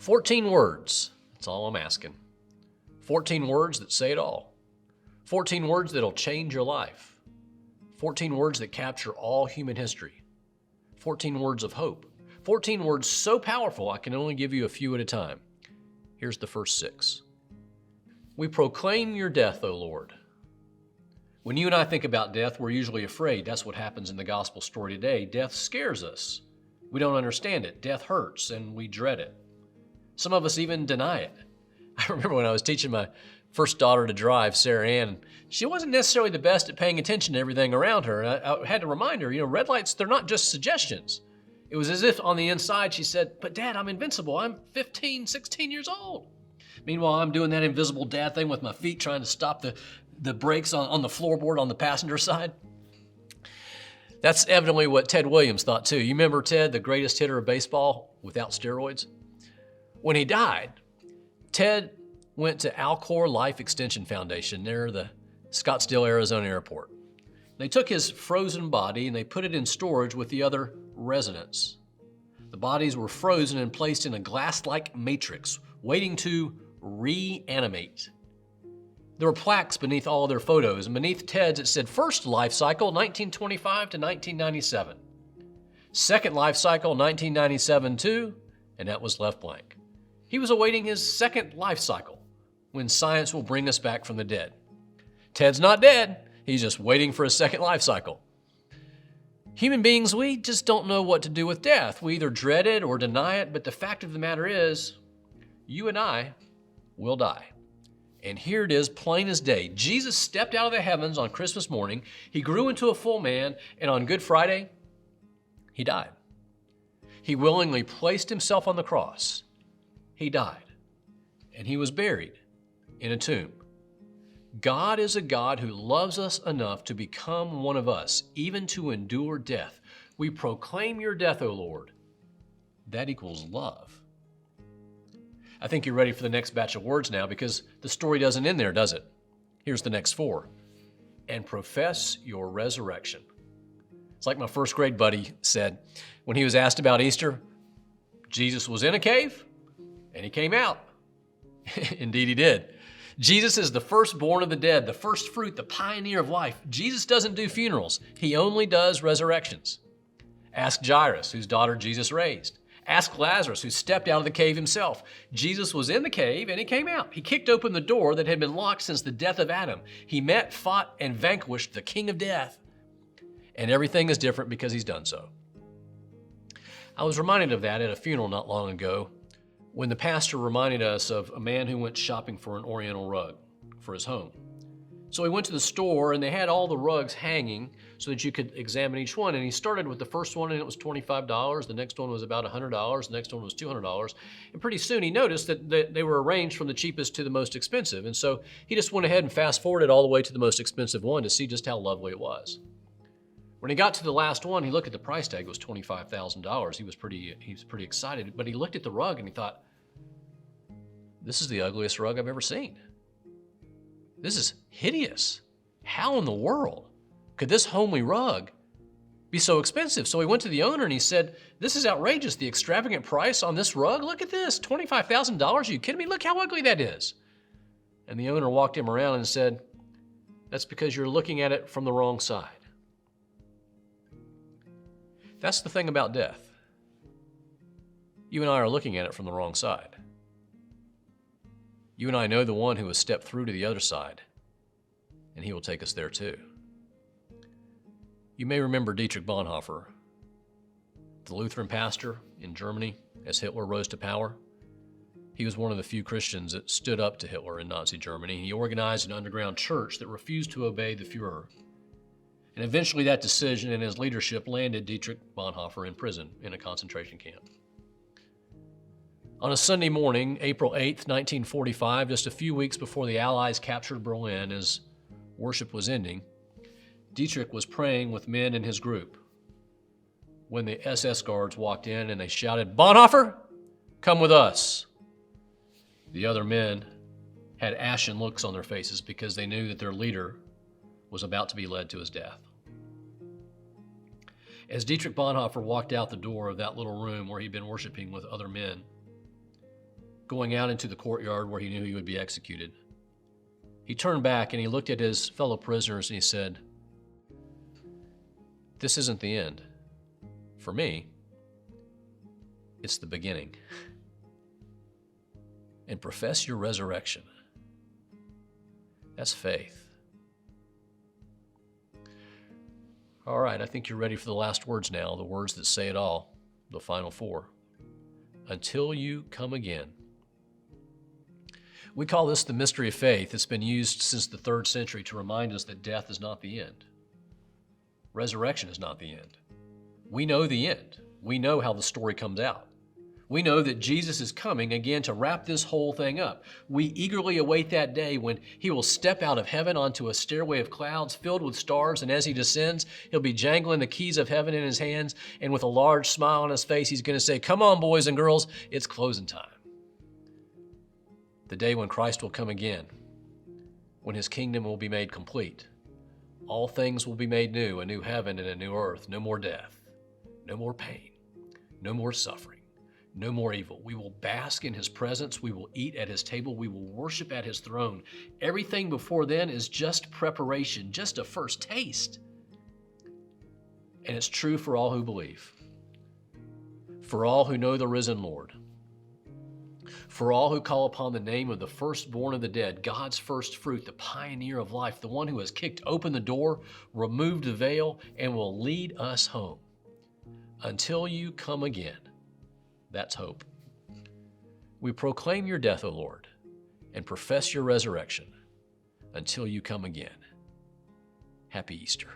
14 words. That's all I'm asking. 14 words that say it all. 14 words that'll change your life. 14 words that capture all human history. 14 words of hope. 14 words so powerful I can only give you a few at a time. Here's the first 6. We proclaim your death, O Lord. When you and I think about death, we're usually afraid. That's what happens in the gospel story today. Death scares us. We don't understand it. Death hurts and we dread it. Some of us even deny it. I remember when I was teaching my first daughter to drive, Sarah Ann, she wasn't necessarily the best at paying attention to everything around her. I had to remind her, red lights, they're not just suggestions. It was as if on the inside she said, but Dad, I'm invincible. I'm 15, 16 years old. Meanwhile, I'm doing that invisible dad thing with my feet trying to stop the brakes on the floorboard on the passenger side. That's evidently what Ted Williams thought too. You remember Ted, the greatest hitter of baseball without steroids? When he died, Ted went to Alcor Life Extension Foundation near the Scottsdale, Arizona airport. They took his frozen body and they put it in storage with the other residents. The bodies were frozen and placed in a glass-like matrix, waiting to reanimate. There were plaques beneath all of their photos, and beneath Ted's it said first life cycle, 1925 to 1997. Second life cycle, 1997 too, and that was left blank. He was awaiting his second life cycle, when science will bring us back from the dead. Ted's not dead, he's just waiting for his second life cycle. Human beings, we just don't know what to do with death. We either dread it or deny it, but the fact of the matter is, you and I will die. And here it is, plain as day. Jesus stepped out of the heavens on Christmas morning. He grew into a full man, and on Good Friday, he died. He willingly placed himself on the cross. He died, and he was buried in a tomb. God is a God who loves us enough to become one of us, even to endure death. We proclaim your death, O Lord. That equals love. I think you're ready for the next batch of words now because the story doesn't end there, does it? Here's the next 4. And profess your resurrection. It's like my first grade buddy said when he was asked about Easter, Jesus was in a cave and he came out. Indeed he did. Jesus is the firstborn of the dead, the first fruit, the pioneer of life. Jesus doesn't do funerals. He only does resurrections. Ask Jairus, whose daughter Jesus raised. Ask Lazarus, who stepped out of the cave himself. Jesus was in the cave and he came out. He kicked open the door that had been locked since the death of Adam. He met, fought, and vanquished the king of death. And everything is different because he's done so. I was reminded of that at a funeral not long ago when the pastor reminded us of a man who went shopping for an oriental rug for his home. So he went to the store and they had all the rugs hanging so that you could examine each one. And he started with the first one and it was $25. The next one was about $100. The next one was $200. And pretty soon he noticed that they were arranged from the cheapest to the most expensive. And so he just went ahead and fast forwarded all the way to the most expensive one to see just how lovely it was. When he got to the last one, he looked at the price tag. It was $25,000. He was pretty excited. But he looked at the rug and he thought, this is the ugliest rug I've ever seen. This is hideous. How in the world could this homely rug be so expensive? So he went to the owner and he said, this is outrageous, the extravagant price on this rug. Look at this, $25,000. Are you kidding me? Look how ugly that is. And the owner walked him around and said, that's because you're looking at it from the wrong side. That's the thing about death. You and I are looking at it from the wrong side. You and I know the one who has stepped through to the other side, and he will take us there too. You may remember Dietrich Bonhoeffer, the Lutheran pastor in Germany as Hitler rose to power. He was one of the few Christians that stood up to Hitler in Nazi Germany. He organized an underground church that refused to obey the Fuhrer. And eventually that decision and his leadership landed Dietrich Bonhoeffer in prison in a concentration camp. On a Sunday morning, April 8th, 1945, just a few weeks before the Allies captured Berlin as worship was ending, Dietrich was praying with men in his group when the SS guards walked in and they shouted, Bonhoeffer, come with us. The other men had ashen looks on their faces because they knew that their leader was about to be led to his death. As Dietrich Bonhoeffer walked out the door of that little room where he'd been worshiping with other men, going out into the courtyard where he knew he would be executed. He turned back and he looked at his fellow prisoners and he said, "This isn't the end. For me, it's the beginning. And profess your resurrection." That's faith. All right, I think you're ready for the last words now, the words that say it all, the final four. Until you come again. We call this the mystery of faith. It's been used since the 3rd century to remind us that death is not the end. Resurrection is not the end. We know the end. We know how the story comes out. We know that Jesus is coming again to wrap this whole thing up. We eagerly await that day when he will step out of heaven onto a stairway of clouds filled with stars, and as he descends, he'll be jangling the keys of heaven in his hands, and with a large smile on his face, he's going to say, "Come on, boys and girls, it's closing time." The day when Christ will come again, when his kingdom will be made complete. All things will be made new, a new heaven and a new earth, no more death, no more pain, no more suffering. No more evil. We will bask in his presence. We will eat at his table. We will worship at his throne. Everything before then is just preparation, just a first taste. And it's true for all who believe, for all who know the risen Lord, for all who call upon the name of the firstborn of the dead, God's first fruit, the pioneer of life, the one who has kicked open the door, removed the veil, and will lead us home. Until you come again. That's hope. We proclaim your death, O Lord, and profess your resurrection until you come again. Happy Easter.